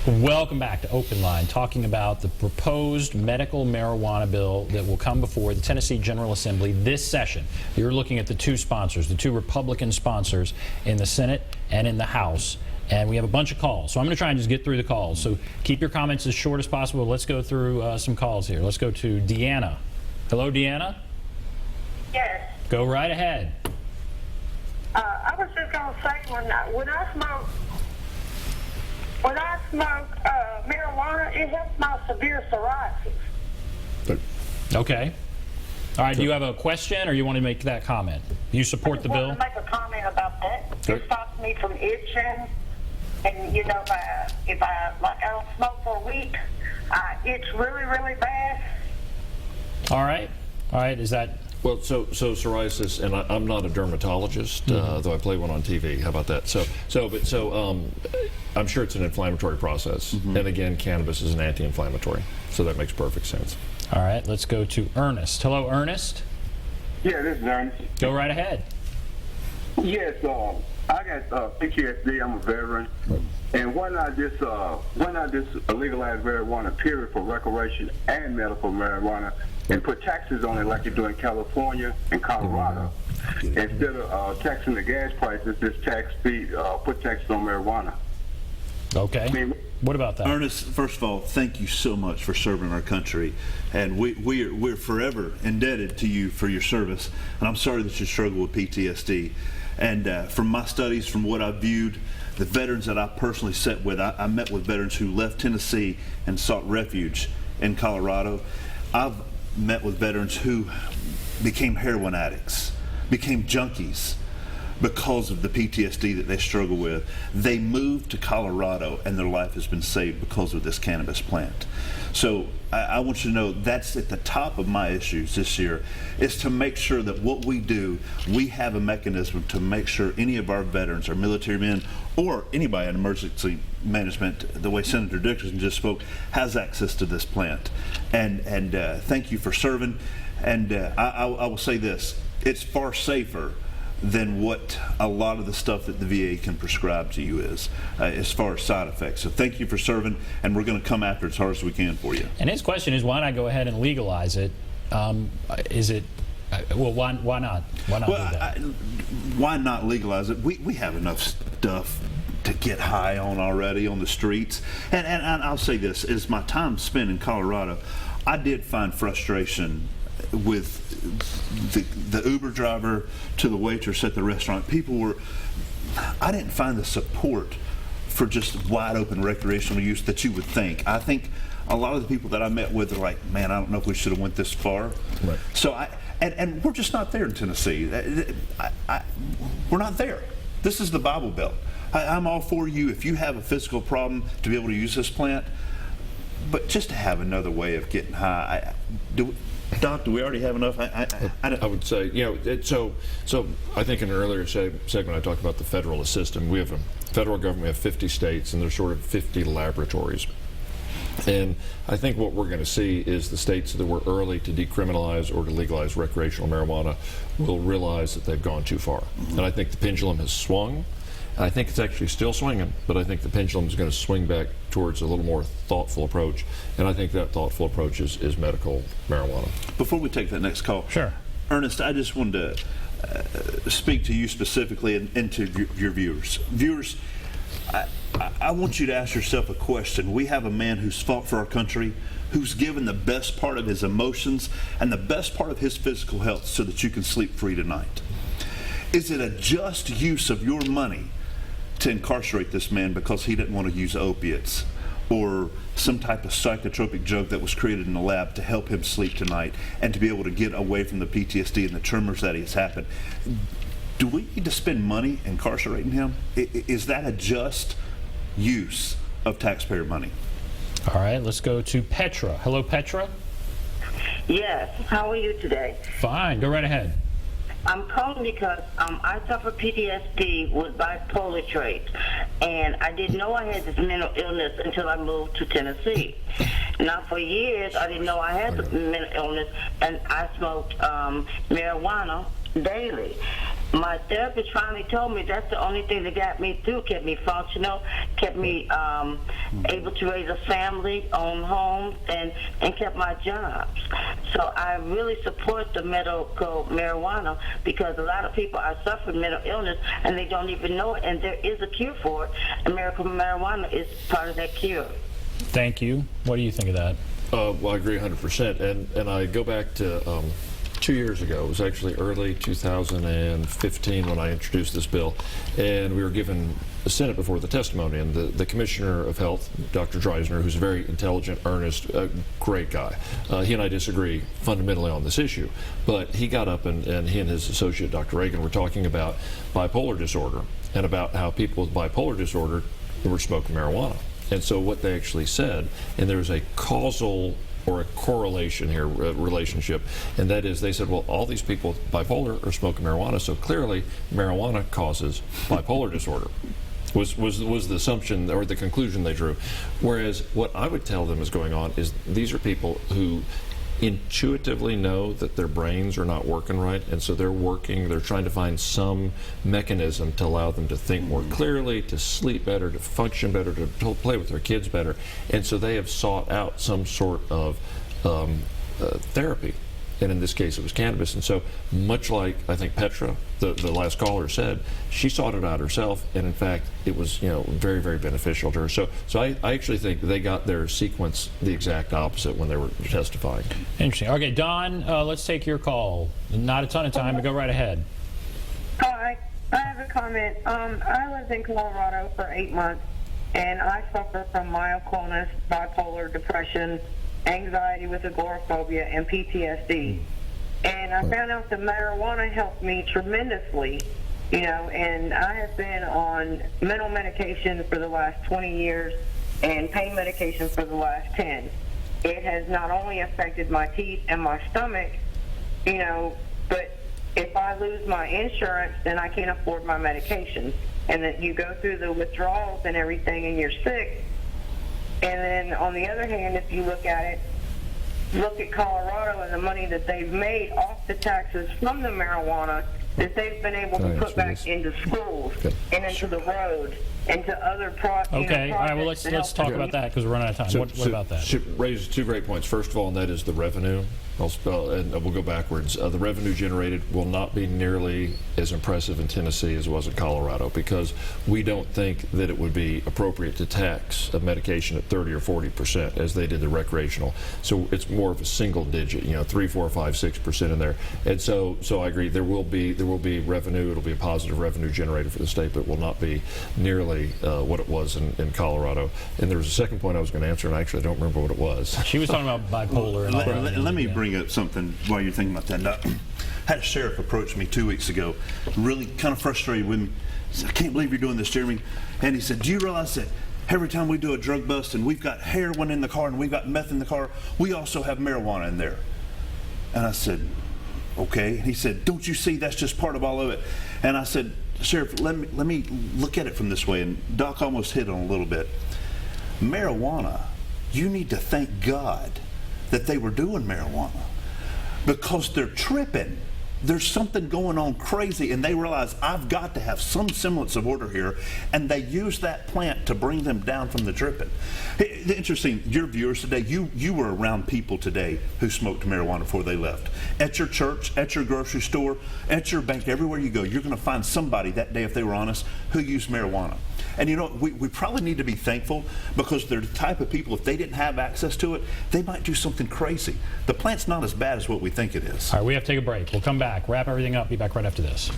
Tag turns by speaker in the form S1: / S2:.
S1: Welcome back to Open Line, talking about the proposed medical marijuana bill that will come before the Tennessee General Assembly this session. You're looking at the two sponsors, the two Republican sponsors in the Senate and in the House. And we have a bunch of calls, so I'm going to try and just get through the calls. So keep your comments as short as possible. Let's go through some calls here. Let's go to Deanna. Hello, Deanna?
S2: Yes.
S1: Go right ahead.
S2: I was just going to say, when I smoke marijuana, it helps my severe psoriasis.
S1: Okay. All right, do you have a question or you want to make that comment? You support the bill?
S2: I just want to make a comment about that.
S1: Sure.
S2: It stops me from itching. And, you know, if I don't smoke for a week, I itch really, really bad.
S1: All right. All right, is that...
S3: Well, so psoriasis, and I'm not a dermatologist, though I play one on TV. How about that? So I'm sure it's an inflammatory process, and again, cannabis is an anti-inflammatory, so that makes perfect sense.
S1: All right, let's go to Ernest. Hello, Ernest.
S4: Yeah, this is Ernest.
S1: Go right ahead.
S4: Yes, I got PTSD. I'm a veteran, and why not just legalize marijuana, period, for recreation and medical marijuana, and put taxes on it like you do in California and Colorado. Instead of taxing the gas prices, just put taxes on marijuana.
S1: Okay.
S4: I mean,
S1: what about that?
S5: Ernest, first of all, thank you so much for serving our country, and we're forever indebted to you for your service. And I'm sorry that you struggle with PTSD. And from my studies, from what I've viewed, the veterans that I personally sat with, I met with veterans who left Tennessee and sought refuge in Colorado. I've met with veterans who became heroin addicts, became junkies because of the PTSD that they struggle with. They moved to Colorado and their life has been saved because of this cannabis plant. So I want you to know that's at the top of my issues this year, is to make sure that what we do, we have a mechanism to make sure any of our veterans, our military men, or anybody in emergency management, the way Senator Dickerson just spoke, has access to this plant. And thank you for serving. And I will say this, it's far safer than what a lot of the stuff that the VA can prescribe to you is, as far as side effects. So thank you for serving, and we're going to come after it as hard as we can for you.
S1: And his question is, why not go ahead and legalize it? Is it, well, why not? Why not do that?
S5: Why not legalize it? We have enough stuff to get high on already on the streets. And I'll say this, as my time spent in Colorado, I did find frustration with the Uber driver to the waitress at the restaurant. I didn't find the support for just wide open recreational use that you would think. I think a lot of the people that I met with are like, man, I don't know if we should have went this far. Right. So and we're just not there in Tennessee. We're not there. This is the Bible Belt. I'm all for you if you have a physical problem to be able to use this plant, but just to have another way of getting high. Doc, do we already have enough?
S3: I would say, so I think in an earlier segment I talked about the federal system. We have a federal government, we have 50 states, and there's sort of 50 laboratories. And I think what we're going to see is the states that were early to decriminalize or to legalize recreational marijuana will realize that they've gone too far. And I think the pendulum has swung. I think it's actually still swinging, but I think the pendulum is going to swing back towards a little more thoughtful approach, and I think that thoughtful approach is medical marijuana. Before we take that next call,
S1: sure,
S3: Ernest, I just wanted to speak to you specifically and to your viewers. Viewers, I want you to ask yourself a question. We have a man who's fought for our country, who's given the best part of his emotions and the best part of his physical health so that you can sleep free tonight. Is it a just use of your money to incarcerate this man because he didn't want to use opiates or some type of psychotropic drug that was created in the lab to help him sleep tonight and to be able to get away from the PTSD and the tremors that has happened? Do we need to spend money incarcerating him? Is that a just use of taxpayer money?
S1: All right, let's go to Petra. Hello, Petra.
S2: Yes. How are you today?
S1: Fine. Go right ahead.
S2: I'm calling because I suffer PTSD with bipolar trait, and I didn't know I had this mental illness until I moved to Tennessee. Now, for years, I didn't know I had the mental illness, and I smoked marijuana daily. my therapist finally told me that's the only thing that got me through, kept me functional, kept me able to raise a family, own homes, and kept my jobs. So I really support the medical marijuana because a lot of people are suffering mental illness and they don't even know it, and there is a cure for it, and medical marijuana is part of that cure.
S1: Thank you. What do you think of that?
S6: Well, I agree 100%. And I go back to 2 years ago. It was actually early 2015 when I introduced this bill, and we were given the Senate before the testimony, and the Commissioner of Health, Dr. Dreisner, who's a very intelligent, earnest, great guy. He and I disagree fundamentally on this issue, but he got up and he and his associate, Dr. Reagan, were talking about bipolar disorder and about how people with bipolar disorder were smoking marijuana. And so what they actually said, and there's a causal or a correlation here, relationship, and that is they said, well, all these people with bipolar are smoking marijuana, so clearly marijuana causes bipolar disorder. Was the assumption or the conclusion they drew. Whereas what I would tell them is going on is these are people who intuitively know that their brains are not working right, and so they're trying to find some mechanism to allow them to think more clearly, to sleep better, to function better, to play with their kids better, and so they have sought out some sort of therapy. And in this case, it was cannabis. And so, much like I think Petra, the last caller, said, she sought it out herself, and in fact, it was very, very beneficial to her. So I actually think they got their sequence the exact opposite when they were testifying.
S1: Interesting. Okay, Don, let's take your call. Not a ton of time, but go right ahead.
S7: Hi, I have a comment. I lived in Colorado for 8 months, and I suffer from myoclonus, bipolar depression, anxiety with agoraphobia, and PTSD. And I found out that marijuana helped me tremendously, and I have been on mental medication for the last 20 years and pain medication for the last 10. It has not only affected my teeth and my stomach, but if I lose my insurance, then I can't afford my medication. And that you go through the withdrawals and everything and you're sick. And then on the other hand, if you look at Colorado and the money that they've made off the taxes from the marijuana that they've been able to put back into schools and into the road and to other projects.
S1: Okay, all right, well, let's talk about that because we're running out of time. What about that?
S6: She raises two great points. First of all, and that is the revenue. And we'll go backwards. The revenue generated will not be nearly as impressive in Tennessee as it was in Colorado because we don't think that it would be appropriate to tax a medication at 30 or 40% as they did the recreational. So it's more of a single digit, 3, 4, 5, 6% in there. And so I agree. There will be revenue. It'll be a positive revenue generated for the state, but it will not be nearly what it was in Colorado. And there was a second point I was going to answer, and I actually don't remember what it was.
S1: She was talking about bipolar.
S3: Let me bring up something while you're thinking about that. I had a sheriff approach me 2 weeks ago, really kind of frustrated with me. He said, I can't believe you're doing this, Jeremy. And he said, do you realize that every time we do a drug bust and we've got heroin in the car and we've got meth in the car, we also have marijuana in there? And I said, okay. And he said, don't you see that's just part of all of it? And I said, Sheriff, let me look at it from this way. And Doc almost hit on a little bit. Marijuana, you need to thank God that they were doing marijuana because they're tripping. There's something going on crazy, and they realize I've got to have some semblance of order here, and they use that plant to bring them down from the tripping. Interesting, your viewers today, you were around people today who smoked marijuana before they left. At your church, at your grocery store, at your bank, everywhere you go, you're going to find somebody that day, if they were honest, who used marijuana. And we probably need to be thankful because they're the type of people, if they didn't have access to it, they might do something crazy. The plant's not as bad as what we think it is.
S1: All right, we have to take a break. We'll come back, wrap everything up, be back right after this.